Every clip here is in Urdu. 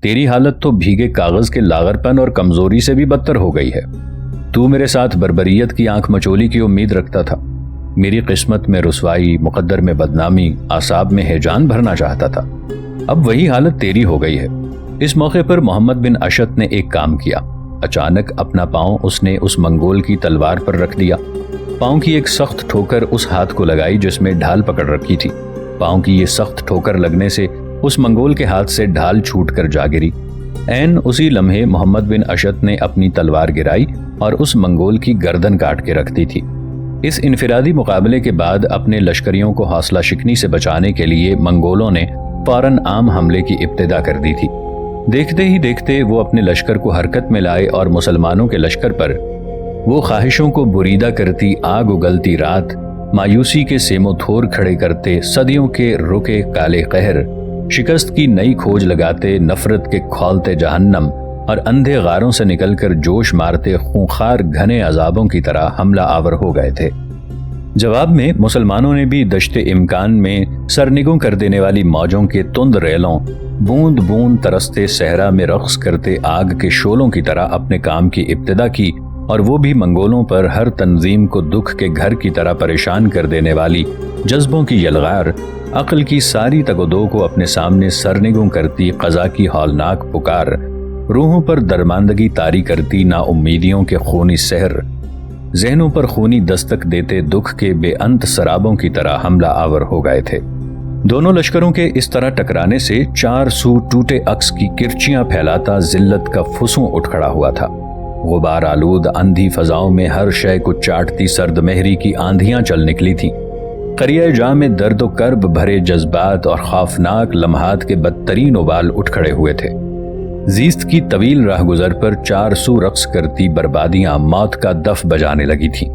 تیری حالت تو بھیگے کاغذ کے لاغرپن اور کمزوری سے بھی بدتر ہو گئی ہے۔ تو میرے ساتھ بربریت کی آنکھ مچولی کی امید رکھتا تھا، میری قسمت میں رسوائی، مقدر میں بدنامی، اعصاب میں ہیجان بھرنا چاہتا تھا۔ اب وہی حالت تیری ہو گئی ہے۔ اس موقع پر محمد بن اشعث نے ایک کام کیا۔ اچانک اپنا پاؤں اس نے اس منگول کی تلوار پر رکھ دیا۔ پاؤں کی ایک سخت ٹھوکر اس ہاتھ کو لگائی جس میں ڈھال پکڑ رکھی تھی۔ پاؤں کی یہ سخت ٹھوکر لگنے سے اس منگول کے ہاتھ سے ڈھال چھوٹ کر جا گری۔ عین اسی لمحے محمد بن اشعث نے اپنی تلوار گرائی اور اس منگول کی گردن کاٹ کے رکھ دی تھی۔ اس انفرادی مقابلے کے بعد اپنے لشکریوں کو حوصلہ شکنی سے بچانے کے لیے منگولوں نے فوراً عام حملے کی ابتدا کر دی تھی۔ دیکھتے ہی دیکھتے وہ اپنے لشکر کو حرکت میں لائے اور مسلمانوں کے لشکر پر وہ خواہشوں کو بریدہ کرتی آگ اگلتی رات، مایوسی کے سیم و تھور کھڑے کرتے صدیوں کے رکے کالے قہر، شکست کی نئی کھوج لگاتے نفرت کے کھولتے جہنم اور اندھے غاروں سے نکل کر جوش مارتے خونخوار گھنے عذابوں کی طرح حملہ آور ہو گئے تھے۔ جواب میں مسلمانوں نے بھی دشت امکان میں سرنگوں کر دینے والی موجوں کے تند ریلوں، بوند بوند ترستے صحرا میں رقص کرتے آگ کے شعلوں کی طرح اپنے کام کی ابتدا کی، اور وہ بھی منگولوں پر ہر تنظیم کو دکھ کے گھر کی طرح پریشان کر دینے والی جذبوں کی یلغار، عقل کی ساری تگ و دو کو اپنے سامنے سرنگوں کرتی قضا کی ہولناک پکار، روحوں پر درماندگی طاری کرتی نا امیدیوں کے خونی سحر، ذہنوں پر خونی دستک دیتے دکھ کے بے انت سرابوں کی طرح حملہ آور ہو گئے تھے۔ دونوں لشکروں کے اس طرح ٹکرانے سے چار سو ٹوٹے عکس کی کرچیاں پھیلاتا ذلت کا فسوں اٹھ کھڑا ہوا تھا۔ غبار آلود اندھی فضاؤں میں ہر شے کو چاٹتی سرد مہری کی آندھیاں چل نکلی تھی۔ قریہ جاں میں درد و کرب بھرے جذبات اور خوفناک لمحات کے بدترین ابال اٹھ کھڑے ہوئے تھے۔ زیست کی طویل راہ گزر پر چار سو رقص کرتی بربادیاں موت کا دف بجانے لگی تھیں۔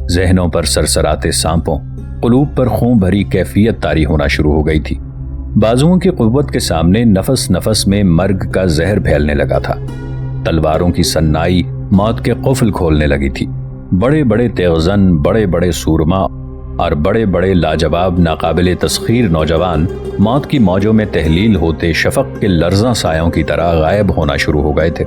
ذہنوں پر سرسراتے سانپوں، قلوب پر خون بھری کیفیت طاری ہونا شروع ہو گئی تھی۔ بازوؤں کی قوت کے سامنے نفس نفس میں مرگ کا زہر پھیلنے لگا تھا۔ تلواروں کی سنائی موت کے قفل کھولنے لگی تھی۔ بڑے بڑے تیغزن، بڑے بڑے سورما اور بڑے بڑے لاجواب ناقابل تسخیر نوجوان موت کی موجوں میں تحلیل ہوتے شفق کے لرزاں سایوں کی طرح غائب ہونا شروع ہو گئے تھے۔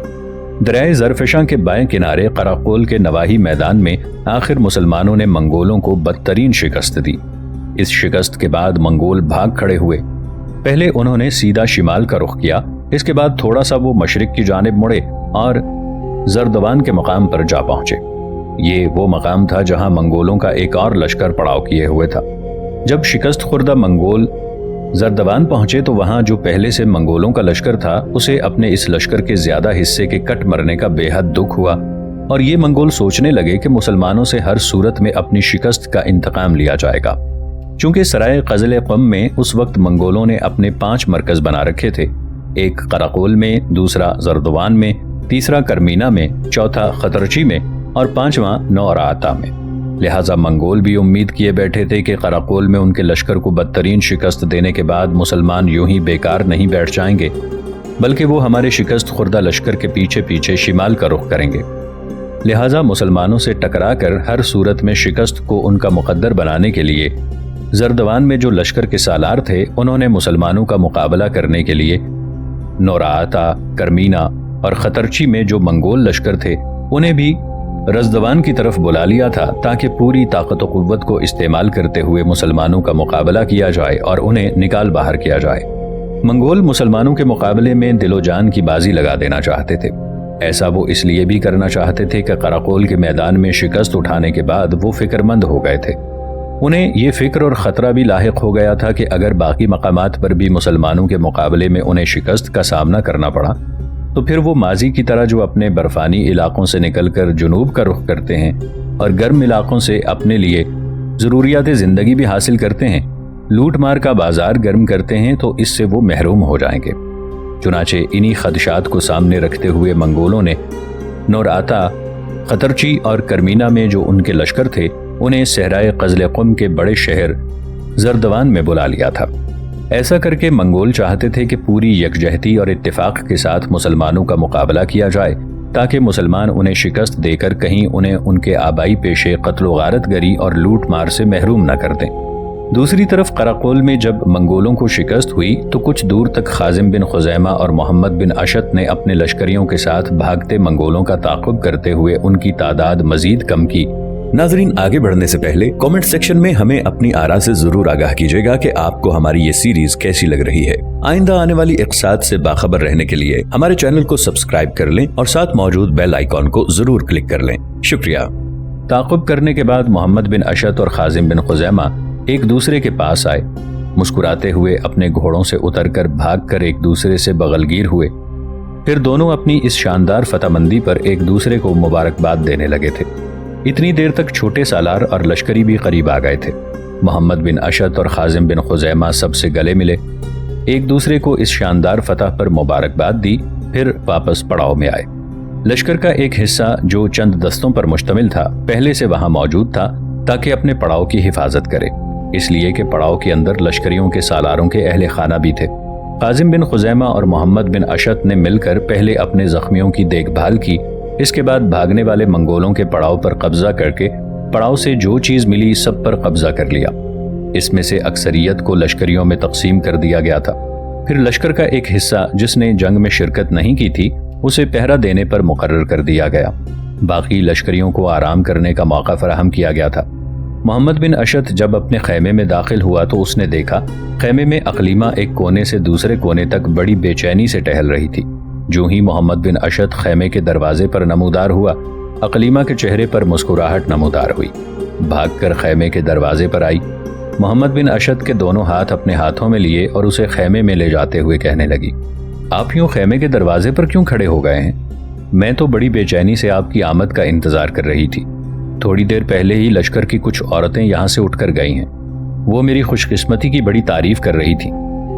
دریائے زرفشاں کے بائیں کنارے قراقول کے نواحی میدان میں آخر مسلمانوں نے منگولوں کو بدترین شکست دی۔ اس شکست کے بعد منگول بھاگ کھڑے ہوئے۔ پہلے انہوں نے سیدھا شمال کا رخ کیا، اس کے بعد تھوڑا سا وہ مشرق کی جانب مڑے اور زردوان کے مقام پر جا پہنچے۔ یہ وہ مقام تھا جہاں منگولوں کا ایک اور لشکر پڑاؤ کیے ہوئے تھا۔ جب شکست خوردہ منگول زردوان پہنچے تو وہاں جو پہلے سے منگولوں کا لشکر تھا اسے اپنے اس لشکر کے زیادہ حصے کے کٹ مرنے کا بے حد دکھ ہوا، اور یہ منگول سوچنے لگے کہ مسلمانوں سے ہر صورت میں اپنی شکست کا انتقام لیا جائے گا۔ چونکہ سرائے قزل قم میں اس وقت منگولوں نے اپنے 5 مرکز بنا رکھے تھے، ایک قراقول میں، دوسرا زردوان میں، تیسرا کرمینا میں، چوتھا خطرچی میں اور 5واں نوراتا میں۔ لہٰذا منگول بھی امید کیے بیٹھے تھے کہ قراقول میں ان کے لشکر کو بدترین شکست دینے کے بعد مسلمان یوں ہی بیکار نہیں بیٹھ جائیں گے، بلکہ وہ ہمارے شکست خوردہ لشکر کے پیچھے پیچھے شمال کا رخ کریں گے۔ لہٰذا مسلمانوں سے ٹکرا کر ہر صورت میں شکست کو ان کا مقدر بنانے کے لیے زردوان میں جو لشکر کے سالار تھے انہوں نے مسلمانوں کا مقابلہ کرنے کے لیے نوراتا، کرمینا اور خطرچی میں جو منگول لشکر تھے انہیں بھی رزدوان کی طرف بلا لیا تھا، تاکہ پوری طاقت و قوت کو استعمال کرتے ہوئے مسلمانوں کا مقابلہ کیا جائے اور انہیں نکال باہر کیا جائے۔ منگول مسلمانوں کے مقابلے میں دل و جان کی بازی لگا دینا چاہتے تھے۔ ایسا وہ اس لیے بھی کرنا چاہتے تھے کہ قراقول کے میدان میں شکست اٹھانے کے بعد وہ فکر مند ہو گئے تھے۔ انہیں یہ فکر اور خطرہ بھی لاحق ہو گیا تھا کہ اگر باقی مقامات پر بھی مسلمانوں کے مقابلے میں انہیں شکست کا سامنا کرنا پڑا تو پھر وہ ماضی کی طرح جو اپنے برفانی علاقوں سے نکل کر جنوب کا رخ کرتے ہیں اور گرم علاقوں سے اپنے لیے ضروریات زندگی بھی حاصل کرتے ہیں، لوٹ مار کا بازار گرم کرتے ہیں، تو اس سے وہ محروم ہو جائیں گے۔ چنانچہ انہی خدشات کو سامنے رکھتے ہوئے منگولوں نے نوراتا، خطرچی اور کرمینا میں جو ان کے لشکر تھے انہیں صحرائے قزل قم کے بڑے شہر زردوان میں بلا لیا تھا۔ ایسا کر کے منگول چاہتے تھے کہ پوری یکجہتی اور اتفاق کے ساتھ مسلمانوں کا مقابلہ کیا جائے، تاکہ مسلمان انہیں شکست دے کر کہیں انہیں ان کے آبائی پیشے قتل و غارت گری اور لوٹ مار سے محروم نہ کر دیں۔ دوسری طرف قراقول میں جب منگولوں کو شکست ہوئی تو کچھ دور تک خازم بن خزیمہ اور محمد بن اشت نے اپنے لشکریوں کے ساتھ بھاگتے منگولوں کا تعاقب کرتے ہوئے ان کی تعداد مزید کم کی۔ ناظرین، آگے بڑھنے سے پہلے کامنٹ سیکشن میں ہمیں اپنی آراء سے ضرور آگاہ کیجیے گا کہ آپ کو ہماری یہ سیریز کیسی لگ رہی ہے۔ آئندہ آنے والی اقساط سے باخبر رہنے کے لیے ہمارے چینل کو سبسکرائب کر لیں اور ساتھ موجود بیل آئیکن کو ضرور کلک کر لیں۔ شکریہ۔ تعاقب کرنے کے بعد محمد بن اشت اور خازم بن خزیمہ ایک دوسرے کے پاس آئے، مسکراتے ہوئے اپنے گھوڑوں سے اتر کر بھاگ کر ایک دوسرے سے بغلگیر ہوئے۔ پھر دونوں اپنی اس شاندار فتح مندی پر ایک دوسرے کو مبارکباد دینے لگے تھے۔ اتنی دیر تک چھوٹے سالار اور لشکری بھی قریب آ گئے تھے۔ محمد بن اشت اور خازم بن خزیمہ سب سے گلے ملے، ایک دوسرے کو اس شاندار فتح پر مبارکباد دی، پھر واپس پڑاؤ میں آئے۔ لشکر کا ایک حصہ جو چند دستوں پر مشتمل تھا پہلے سے وہاں موجود تھا تاکہ اپنے پڑاؤ کی حفاظت کرے، اس لیے کہ پڑاؤ کے اندر لشکریوں کے سالاروں کے اہل خانہ بھی تھے۔ خازم بن خزیمہ اور محمد بن اشت نے مل کر پہلے اپنے زخمیوں کی دیکھ بھال کی، اس کے بعد بھاگنے والے منگولوں کے پڑاؤ پر قبضہ کر کے پڑاؤ سے جو چیز ملی سب پر قبضہ کر لیا۔ اس میں سے اکثریت کو لشکریوں میں تقسیم کر دیا گیا تھا۔ پھر لشکر کا ایک حصہ جس نے جنگ میں شرکت نہیں کی تھی اسے پہرا دینے پر مقرر کر دیا گیا، باقی لشکریوں کو آرام کرنے کا موقع فراہم کیا گیا تھا۔ محمد بن اشت جب اپنے خیمے میں داخل ہوا تو اس نے دیکھا خیمے میں اقلیمہ ایک کونے سے دوسرے کونے تک بڑی بے چینی سے ٹہل رہی تھی۔ جو ہی محمد بن اشت خیمے کے دروازے پر نمودار ہوا، اقلیمہ کے چہرے پر مسکراہٹ نمودار ہوئی، بھاگ کر خیمے کے دروازے پر آئی، محمد بن اشت کے دونوں ہاتھ اپنے ہاتھوں میں لیے اور اسے خیمے میں لے جاتے ہوئے کہنے لگی، آپ یوں خیمے کے دروازے پر کیوں کھڑے ہو گئے ہیں؟ میں تو بڑی بے چینی سے آپ کی آمد کا انتظار کر رہی تھی۔ تھوڑی دیر پہلے ہی لشکر کی کچھ عورتیں یہاں سے اٹھ کر گئی ہیں، وہ میری خوش قسمتی کی بڑی تعریف کر رہی تھیں۔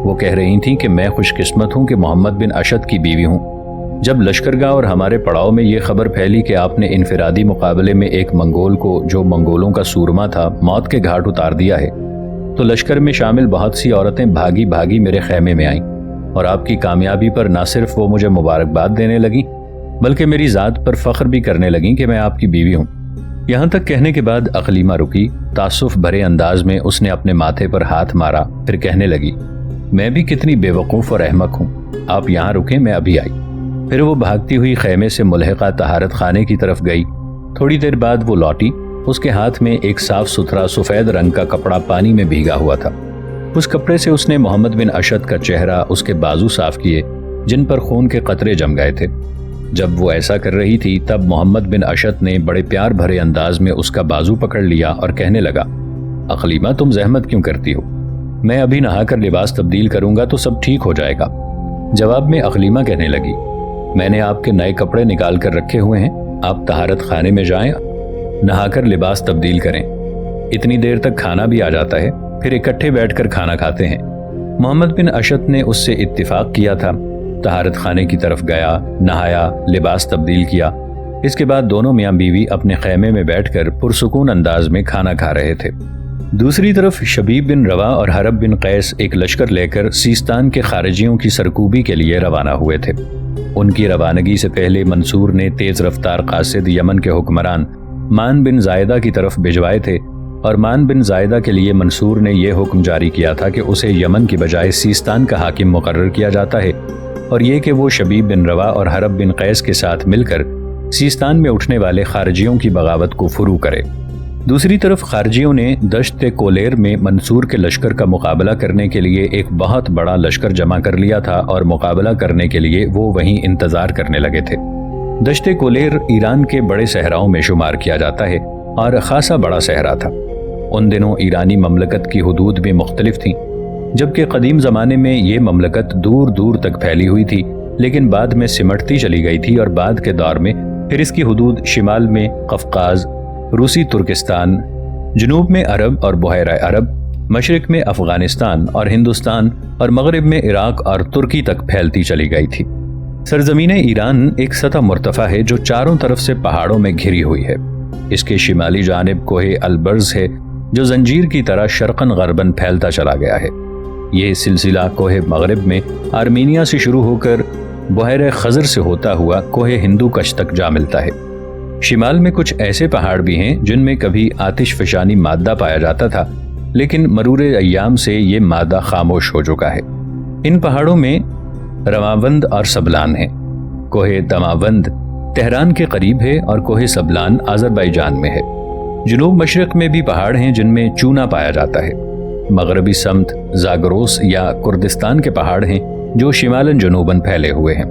وہ کہہ رہی تھیں کہ میں خوش قسمت ہوں کہ محمد بن اشت کی بیوی ہوں۔ جب لشکرگاہ اور ہمارے پڑاؤ میں یہ خبر پھیلی کہ آپ نے انفرادی مقابلے میں ایک منگول کو جو منگولوں کا سورما تھا موت کے گھاٹ اتار دیا ہے، تو لشکر میں شامل بہت سی عورتیں بھاگی بھاگی میرے خیمے میں آئیں اور آپ کی کامیابی پر نہ صرف وہ مجھے مبارکباد دینے لگیں بلکہ میری ذات پر فخر بھی کرنے لگیں کہ میں آپ کی بیوی ہوں۔ یہاں تک کہنے کے بعد اقلیمہ رکی، تعصف بھرے انداز میں اس نے اپنے ماتھے پر ہاتھ مارا، پھر کہنے لگی، میں بھی کتنی بے وقوف اور احمق ہوں، آپ یہاں رکیں، میں ابھی آئی۔ پھر وہ بھاگتی ہوئی خیمے سے ملحقہ طہارت خانے کی طرف گئی۔ تھوڑی دیر بعد وہ لوٹی، اس کے ہاتھ میں ایک صاف ستھرا سفید رنگ کا کپڑا پانی میں بھیگا ہوا تھا۔ اس کپڑے سے اس نے محمد بن اشت کا چہرہ، اس کے بازو صاف کیے جن پر خون کے قطرے جم گئے تھے۔ جب وہ ایسا کر رہی تھی تب محمد بن اشت نے بڑے پیار بھرے انداز میں اس کا بازو پکڑ لیا اور کہنے لگا، اقلیمہ تم زحمت کیوں کرتی ہو؟ میں ابھی نہا کر لباس تبدیل کروں گا تو سب ٹھیک ہو جائے گا۔ جواب میں اقلیمہ کہنے لگی، میں نے آپ کے نئے کپڑے نکال کر رکھے ہوئے ہیں، آپ طہارت خانے میں جائیں، نہا کر لباس تبدیل کریں، اتنی دیر تک کھانا بھی آ جاتا ہے، پھر اکٹھے بیٹھ کر کھانا کھاتے ہیں۔ محمد بن اشت نے اس سے اتفاق کیا تھا، طہارت خانے کی طرف گیا، نہایا، لباس تبدیل کیا۔ اس کے بعد دونوں میاں بیوی اپنے خیمے میں بیٹھ کر پرسکون انداز میں کھانا کھا رہے تھے۔ دوسری طرف شبیب بن روا اور حرب بن قیس ایک لشکر لے کر سیستان کے خارجیوں کی سرکوبی کے لیے روانہ ہوئے تھے۔ ان کی روانگی سے پہلے منصور نے تیز رفتار قاصد یمن کے حکمران مان بن زائدہ کی طرف بھجوائے تھے، اور مان بن زائدہ کے لیے منصور نے یہ حکم جاری کیا تھا کہ اسے یمن کی بجائے سیستان کا حاکم مقرر کیا جاتا ہے، اور یہ کہ وہ شبیب بن روا اور حرب بن قیس کے ساتھ مل کر سیستان میں اٹھنے والے خارجیوں کی بغاوت کو فرو کرے۔ دوسری طرف خارجیوں نے دشت کولیر میں منصور کے لشکر کا مقابلہ کرنے کے لیے ایک بہت بڑا لشکر جمع کر لیا تھا، اور مقابلہ کرنے کے لیے وہ وہیں انتظار کرنے لگے تھے۔ دشت کولیر ایران کے بڑے صحراؤں میں شمار کیا جاتا ہے اور خاصا بڑا صحرا تھا۔ ان دنوں ایرانی مملکت کی حدود بھی مختلف تھیں، جبکہ قدیم زمانے میں یہ مملکت دور دور تک پھیلی ہوئی تھی، لیکن بعد میں سمٹتی چلی گئی تھی، اور بعد کے دور میں پھر اس کی حدود شمال میں قفقاز، روسی ترکستان، جنوب میں عرب اور بحیرہ عرب، مشرق میں افغانستان اور ہندوستان، اور مغرب میں عراق اور ترکی تک پھیلتی چلی گئی تھی۔ سرزمین ایران ایک سطح مرتفع ہے جو چاروں طرف سے پہاڑوں میں گھری ہوئی ہے۔ اس کے شمالی جانب کوہ البرز ہے جو زنجیر کی طرح شرقاً غرباً پھیلتا چلا گیا ہے۔ یہ سلسلہ کوہ مغرب میں آرمینیا سے شروع ہو کر بحیرہ خزر سے ہوتا ہوا کوہ ہندو کش تک جا ملتا ہے۔ شمال میں کچھ ایسے پہاڑ بھی ہیں جن میں کبھی آتش فشانی مادہ پایا جاتا تھا، لیکن مرور ایام سے یہ مادہ خاموش ہو چکا ہے۔ ان پہاڑوں میں رماوند اور سبلان ہیں۔ کوہ دماوند تہران کے قریب ہے اور کوہ سبلان آذربائیجان میں ہے۔ جنوب مشرق میں بھی پہاڑ ہیں جن میں چونا پایا جاتا ہے۔ مغربی سمت زاگروس یا کردستان کے پہاڑ ہیں جو شمالاً جنوباً پھیلے ہوئے ہیں۔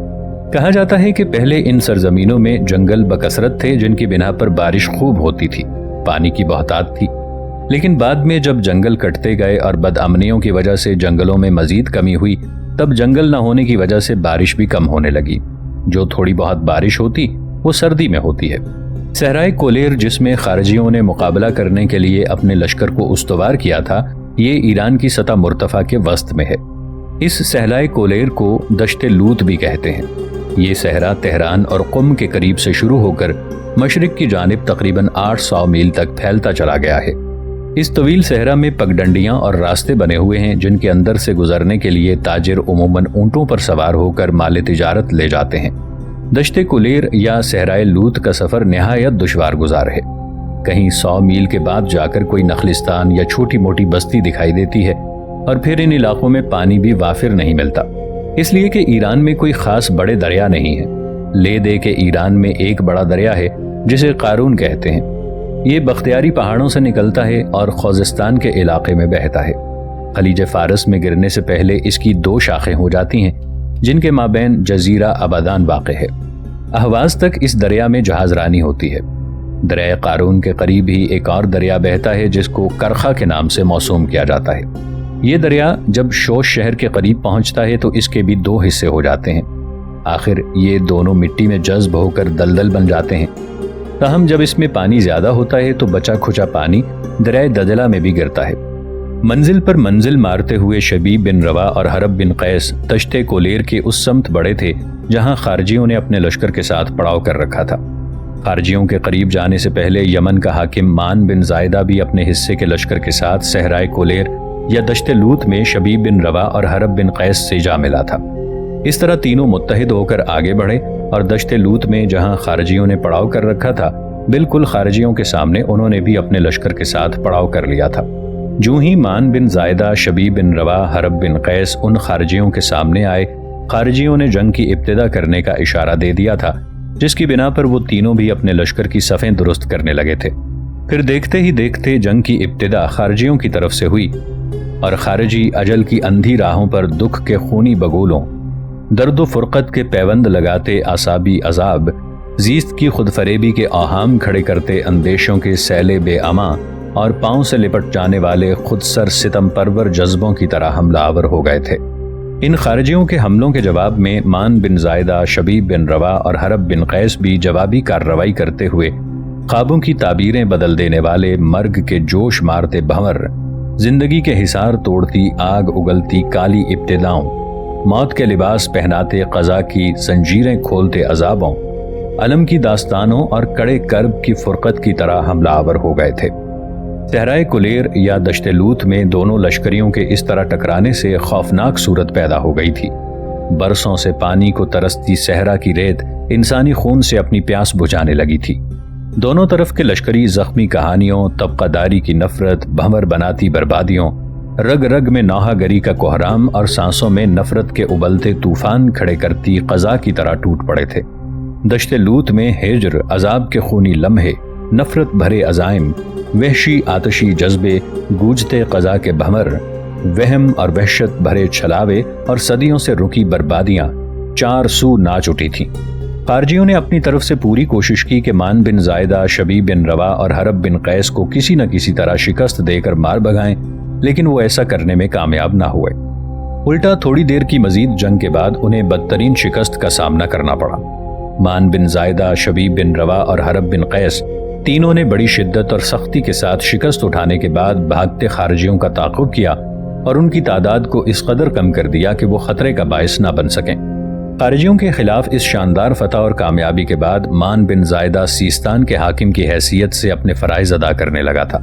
کہا جاتا ہے کہ پہلے ان سرزمینوں میں جنگل بکثرت تھے جن کی بنا پر بارش خوب ہوتی تھی، پانی کی بہتات تھی، لیکن بعد میں جب جنگل کٹتے گئے اور بدامنیوں کی وجہ سے جنگلوں میں مزید کمی ہوئی، تب جنگل نہ ہونے کی وجہ سے بارش بھی کم ہونے لگی۔ جو تھوڑی بہت بارش ہوتی وہ سردی میں ہوتی ہے۔ صحرائے کولیر جس میں خارجیوں نے مقابلہ کرنے کے لیے اپنے لشکر کو استوار کیا تھا، یہ ایران کی سطح مرتفع کے وسط میں ہے۔ اس صحرائے کولیر کو دشت لوت بھی کہتے ہیں۔ یہ صحرا تہران اور قم کے قریب سے شروع ہو کر مشرق کی جانب تقریباً 800 میل تک پھیلتا چلا گیا ہے۔ اس طویل صحرا میں پگڈنڈیاں اور راستے بنے ہوئے ہیں جن کے اندر سے گزرنے کے لیے تاجر عموماً اونٹوں پر سوار ہو کر مال تجارت لے جاتے ہیں۔ دشت کولیر یا صحرائے لوت کا سفر نہایت دشوار گزار ہے۔ کہیں 100 میل کے بعد جا کر کوئی نخلستان یا چھوٹی موٹی بستی دکھائی دیتی ہے، اور پھر ان علاقوں میں پانی بھی وافر نہیں ملتا، اس لیے کہ ایران میں کوئی خاص بڑے دریا نہیں ہے۔ لے دے کے ایران میں ایک بڑا دریا ہے جسے قارون کہتے ہیں۔ یہ بختیاری پہاڑوں سے نکلتا ہے اور خوزستان کے علاقے میں بہتا ہے۔ خلیج فارس میں گرنے سے پہلے اس کی 2 شاخیں ہو جاتی ہیں جن کے مابین جزیرہ آبادان واقع ہے۔ اہواز تک اس دریا میں جہاز رانی ہوتی ہے۔ دریائے قارون کے قریب ہی ایک اور دریا بہتا ہے جس کو کرخا کے نام سے موسوم کیا جاتا ہے۔ یہ دریا جب شوش شہر کے قریب پہنچتا ہے تو اس کے بھی 2 حصے ہو جاتے ہیں۔ آخر یہ دونوں مٹی میں جذب ہو کر دلدل بن جاتے ہیں۔ تاہم جب اس میں پانی زیادہ ہوتا ہے تو بچا کھچا پانی دریائے دجلہ میں بھی گرتا ہے۔ منزل پر منزل مارتے ہوئے شبیب بن روا اور حرب بن قیس دشت کولیر کے اس سمت بڑے تھے جہاں خارجیوں نے اپنے لشکر کے ساتھ پڑاؤ کر رکھا تھا۔ خارجیوں کے قریب جانے سے پہلے یمن کا حاکم مان بن زائدہ بھی اپنے حصے کے لشکر کے ساتھ صحرائے کولیر یا دشت لوت میں شبیب بن روا اور حرب بن قیس سے جا ملا تھا۔ اس طرح تینوں متحد ہو کر آگے بڑھے اور دشت لوت میں جہاں خارجیوں نے پڑاؤ کر رکھا تھا، بالکل خارجیوں کے سامنے انہوں نے بھی اپنے لشکر کے ساتھ پڑاؤ کر لیا تھا۔ جو ہی مان بن زائدہ، شبیب بن روا، حرب بن قیس ان خارجیوں کے سامنے آئے، خارجیوں نے جنگ کی ابتدا کرنے کا اشارہ دے دیا تھا، جس کی بنا پر وہ تینوں بھی اپنے لشکر کی صفیں درست کرنے لگے تھے۔ پھر دیکھتے ہی دیکھتے جنگ کی ابتدا خارجیوں کی طرف سے ہوئی اور خارجی اجل کی اندھی راہوں پر دکھ کے خونی بگولوں، درد و فرقت کے پیوند لگاتے اعصابی عذاب، زیست کی خود فریبی کے اوہام کھڑے کرتے اندیشوں کے سیلے بے اما اور پاؤں سے لپٹ جانے والے خود سر ستم پرور جذبوں کی طرح حملہ آور ہو گئے تھے۔ ان خارجیوں کے حملوں کے جواب میں مان بن زائدہ، شبیب بن روا اور حرب بن قیس بھی جوابی کارروائی کرتے ہوئے خوابوں کی تعبیریں بدل دینے والے، مرگ کے جوش مارتے بھنور، زندگی کے حصار توڑتی آگ اگلتی کالی ابتداؤں، موت کے لباس پہناتے قضا کی زنجیریں کھولتے عذابوں، علم کی داستانوں اور کڑے کرب کی فرقت کی طرح حملہ آور ہو گئے تھے۔ صحرائے کولیر یا دشت لوت میں دونوں لشکریوں کے اس طرح ٹکرانے سے خوفناک صورت پیدا ہو گئی تھی۔ برسوں سے پانی کو ترستی صحرا کی ریت انسانی خون سے اپنی پیاس بجھانے لگی تھی۔ دونوں طرف کے لشکری زخمی کہانیوں، طبقہ داری کی نفرت، بھنور بناتی بربادیوں، رگ رگ میں نوحہ گری کا کوہرام اور سانسوں میں نفرت کے ابلتے طوفان کھڑے کرتی قضا کی طرح ٹوٹ پڑے تھے۔ دشت لوت میں ہجر، عذاب کے خونی لمحے، نفرت بھرے عزائم، وحشی آتشی جذبے، گوجتے قضا کے بھنور، وہم اور وحشت بھرے چھلاوے اور صدیوں سے رکی بربادیاں چار سو ناچ اٹھی تھیں۔ خارجیوں نے اپنی طرف سے پوری کوشش کی کہ مان بن زائدہ، شبیب بن روا اور حرب بن قیس کو کسی نہ کسی طرح شکست دے کر مار بھگائیں، لیکن وہ ایسا کرنے میں کامیاب نہ ہوئے۔ الٹا تھوڑی دیر کی مزید جنگ کے بعد انہیں بدترین شکست کا سامنا کرنا پڑا۔ مان بن زائدہ، شبیب بن روا اور حرب بن قیس تینوں نے بڑی شدت اور سختی کے ساتھ شکست اٹھانے کے بعد بھاگتے خارجیوں کا تعاقب کیا اور ان کی تعداد کو اس قدر کم کر دیا کہ وہ خطرے کا باعث نہ بن سکیں۔ خارجیوں کے خلاف اس شاندار فتح اور کامیابی کے بعد مان بن زائدہ سیستان کے حاکم کی حیثیت سے اپنے فرائض ادا کرنے لگا تھا۔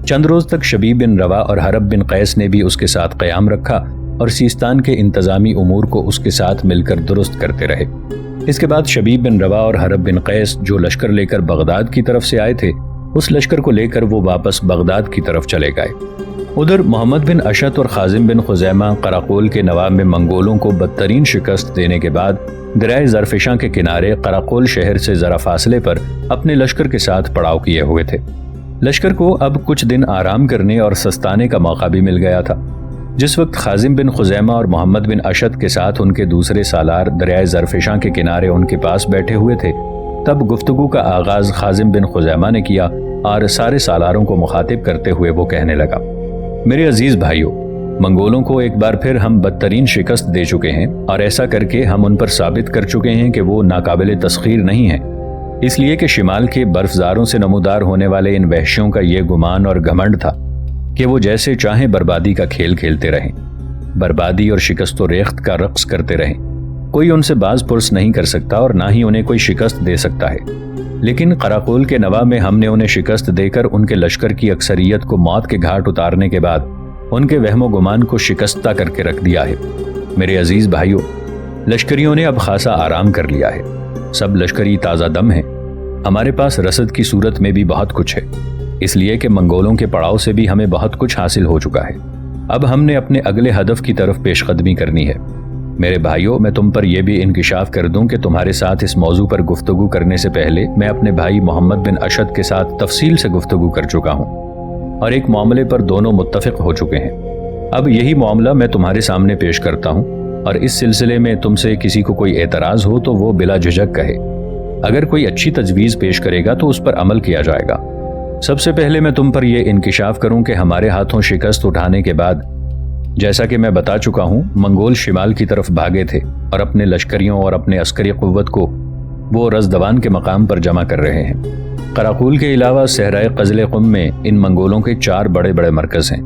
چند روز تک شبیب بن روا اور حرب بن قیس نے بھی اس کے ساتھ قیام رکھا اور سیستان کے انتظامی امور کو اس کے ساتھ مل کر درست کرتے رہے۔ اس کے بعد شبیب بن روا اور حرب بن قیس جو لشکر لے کر بغداد کی طرف سے آئے تھے، اس لشکر کو لے کر وہ واپس بغداد کی طرف چلے گئے۔ ادھر محمد بن اشت اور خازم بن خزیمہ قراقول کے نواب میں منگولوں کو بدترین شکست دینے کے بعد دریائے زرفشاں کے کنارے قراقول شہر سے ذرا فاصلے پر اپنے لشکر کے ساتھ پڑاؤ کیے ہوئے تھے۔ لشکر کو اب کچھ دن آرام کرنے اور سستانے کا موقع بھی مل گیا تھا۔ جس وقت خازم بن خزیمہ اور محمد بن اشت کے ساتھ ان کے دوسرے سالار دریائے زرفشاں کے کنارے ان کے پاس بیٹھے ہوئے تھے، تب گفتگو کا آغاز خازم بن خزیمہ نے کیا اور سارے سالاروں کو مخاطب کرتے ہوئے وہ کہنے لگا: میرے عزیز بھائیوں، منگولوں کو ایک بار پھر ہم بدترین شکست دے چکے ہیں، اور ایسا کر کے ہم ان پر ثابت کر چکے ہیں کہ وہ ناقابل تسخیر نہیں ہیں، اس لیے کہ شمال کے برفزاروں سے نمودار ہونے والے ان وحشیوں کا یہ گمان اور گھمنڈ تھا کہ وہ جیسے چاہیں بربادی کا کھیل کھیلتے رہیں، بربادی اور شکست و ریخت کا رقص کرتے رہیں۔ کوئی ان سے باز پرس نہیں کر سکتا اور نہ ہی انہیں کوئی شکست دے سکتا ہے۔ لیکن قراقول کے نوا میں ہم نے انہیں شکست دے کر ان کے لشکر کی اکثریت کو موت کے گھاٹ اتارنے کے بعد ان کے وہم و گمان کو شکستہ کر کے رکھ دیا ہے۔ میرے عزیز بھائیوں، لشکریوں نے اب خاصا آرام کر لیا ہے، سب لشکری تازہ دم ہیں، ہمارے پاس رسد کی صورت میں بھی بہت کچھ ہے، اس لیے کہ منگولوں کے پڑاؤ سے بھی ہمیں بہت کچھ حاصل ہو چکا ہے۔ اب ہم نے اپنے اگلے ہدف کی طرف پیش قدمی کرنی ہے۔ میرے بھائیوں، میں تم پر یہ بھی انکشاف کر دوں کہ تمہارے ساتھ اس موضوع پر گفتگو کرنے سے پہلے میں اپنے بھائی محمد بن اشد کے ساتھ تفصیل سے گفتگو کر چکا ہوں اور ایک معاملے پر دونوں متفق ہو چکے ہیں۔ اب یہی معاملہ میں تمہارے سامنے پیش کرتا ہوں، اور اس سلسلے میں تم سے کسی کو کوئی اعتراض ہو تو وہ بلا جھجک کہے۔ اگر کوئی اچھی تجویز پیش کرے گا تو اس پر عمل کیا جائے گا۔ سب سے پہلے میں تم پر یہ انکشاف کروں کہ ہمارے ہاتھوں شکست اٹھانے کے بعد، جیسا کہ میں بتا چکا ہوں، منگول شمال کی طرف بھاگے تھے اور اپنے لشکریوں اور اپنے عسکری قوت کو وہ رزدوان کے مقام پر جمع کر رہے ہیں۔ قراقول کے علاوہ صحرائے قزل قم میں ان منگولوں کے 4 بڑے بڑے مرکز ہیں،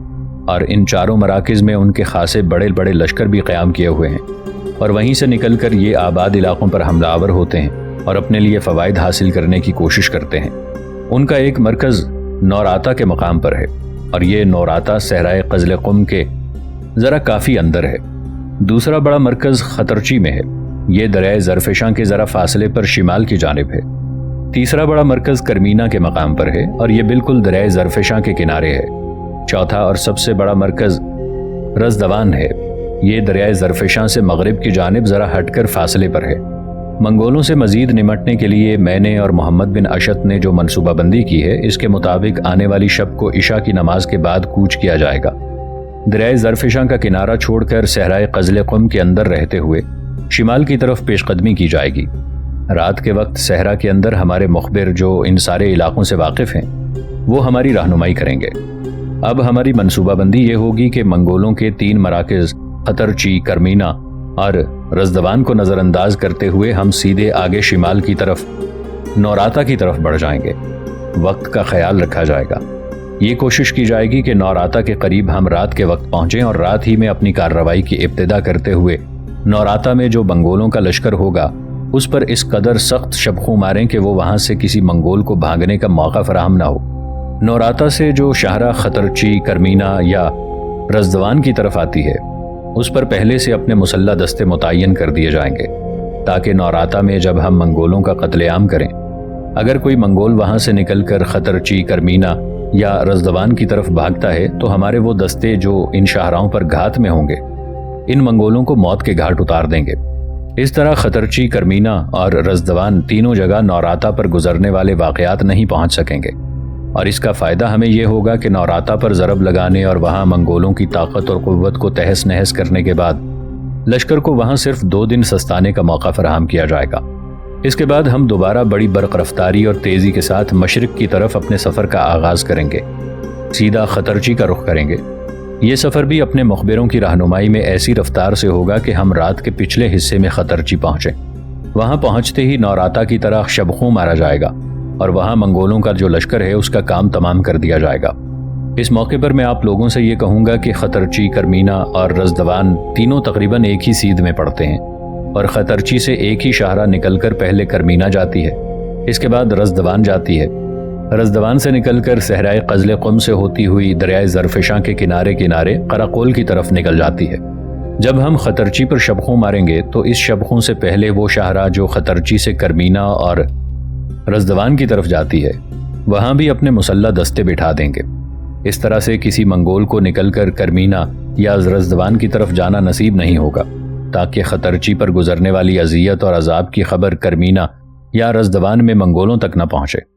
اور ان چاروں مراکز میں ان کے خاصے بڑے بڑے لشکر بھی قیام کیے ہوئے ہیں، اور وہیں سے نکل کر یہ آباد علاقوں پر حملہ آور ہوتے ہیں اور اپنے لیے فوائد حاصل کرنے کی کوشش کرتے ہیں۔ ان کا ایک مرکز نوراتا کے مقام پر ہے، اور یہ نوراتا صحرائے قزل قم کے ذرا کافی اندر ہے۔ دوسرا بڑا مرکز خطرچی میں ہے، یہ دریائے زرفشاں کے ذرا فاصلے پر شمال کی جانب ہے۔ تیسرا بڑا مرکز کرمینا کے مقام پر ہے، اور یہ بالکل دریائے زرفشاں کے کنارے ہے۔ چوتھا اور سب سے بڑا مرکز رزدوان ہے، یہ دریائے زرفشاں سے مغرب کی جانب ذرا ہٹ کر فاصلے پر ہے۔ منگولوں سے مزید نمٹنے کے لیے میں نے اور محمد بن اشت نے جو منصوبہ بندی کی ہے، اس کے مطابق آنے والی شب کو عشاء کی نماز کے بعد کوچ کیا جائے گا۔ دریائے زرفشاں کا کنارہ چھوڑ کر صحرائے قزل قم کے اندر رہتے ہوئے شمال کی طرف پیش قدمی کی جائے گی۔ رات کے وقت صحرا کے اندر ہمارے مخبر جو ان سارے علاقوں سے واقف ہیں، وہ ہماری رہنمائی کریں گے۔ اب ہماری منصوبہ بندی یہ ہوگی کہ منگولوں کے 3 مراکز خطرچی، کرمینا اور رزدوان کو نظر انداز کرتے ہوئے ہم سیدھے آگے شمال کی طرف نوراتا کی طرف بڑھ جائیں گے۔ وقت کا خیال رکھا جائے گا، یہ کوشش کی جائے گی کہ نوراتا کے قریب ہم رات کے وقت پہنچیں اور رات ہی میں اپنی کارروائی کی ابتدا کرتے ہوئے نوراتا میں جو منگولوں کا لشکر ہوگا اس پر اس قدر سخت شبخوں ماریں کہ وہ وہاں سے کسی منگول کو بھاگنے کا موقع فراہم نہ ہو۔ نوراتا سے جو شاہراہ خطرچی، کرمینا یا رزدوان کی طرف آتی ہے، اس پر پہلے سے اپنے مسلح دستے متعین کر دیے جائیں گے، تاکہ نوراتا میں جب ہم منگولوں کا قتل عام کریں، اگر کوئی منگول وہاں سے نکل کر خطرچی، کرمینا یا رزدوان کی طرف بھاگتا ہے تو ہمارے وہ دستے جو ان شاہراہوں پر گھات میں ہوں گے، ان منگولوں کو موت کے گھاٹ اتار دیں گے۔ اس طرح خطرچی، کرمینا اور رزدوان تینوں جگہ نوراتا پر گزرنے والے واقعات نہیں پہنچ سکیں گے، اور اس کا فائدہ ہمیں یہ ہوگا کہ نوراتا پر ضرب لگانے اور وہاں منگولوں کی طاقت اور قوت کو تہس نہس کرنے کے بعد لشکر کو وہاں صرف 2 دن سستانے کا موقع فراہم کیا جائے گا۔ اس کے بعد ہم دوبارہ بڑی برق رفتاری اور تیزی کے ساتھ مشرق کی طرف اپنے سفر کا آغاز کریں گے، سیدھا خطرچی کا رخ کریں گے۔ یہ سفر بھی اپنے مخبروں کی رہنمائی میں ایسی رفتار سے ہوگا کہ ہم رات کے پچھلے حصے میں خطرچی پہنچیں۔ وہاں پہنچتے ہی نوراتا کی طرح شبخوں مارا جائے گا، اور وہاں منگولوں کا جو لشکر ہے اس کا کام تمام کر دیا جائے گا۔ اس موقع پر میں آپ لوگوں سے یہ کہوں گا کہ خطرچی، کرمینا اور رزدوان تینوں تقریباً ایک ہی سیدھ میں پڑتے ہیں، اور خطرچی سے ایک ہی شاہراہ نکل کر پہلے کرمینا جاتی ہے، اس کے بعد رزدوان جاتی ہے۔ رزدوان سے نکل کر صحرائے قزل قم سے ہوتی ہوئی دریائے زرفشاں کے کنارے کنارے قراقول کی طرف نکل جاتی ہے۔ جب ہم خطرچی پر شبخوں ماریں گے تو اس شبخوں سے پہلے وہ شاہراہ جو خطرچی سے کرمینا اور رزدوان کی طرف جاتی ہے، وہاں بھی اپنے مسلح دستے بٹھا دیں گے۔ اس طرح سے کسی منگول کو نکل کر کرمینا یا رزدوان کی طرف جانا نصیب نہیں ہوگا، تاکہ خطرچی پر گزرنے والی اذیت اور عذاب کی خبر کرمینا یا رزدوان میں منگولوں تک نہ پہنچے۔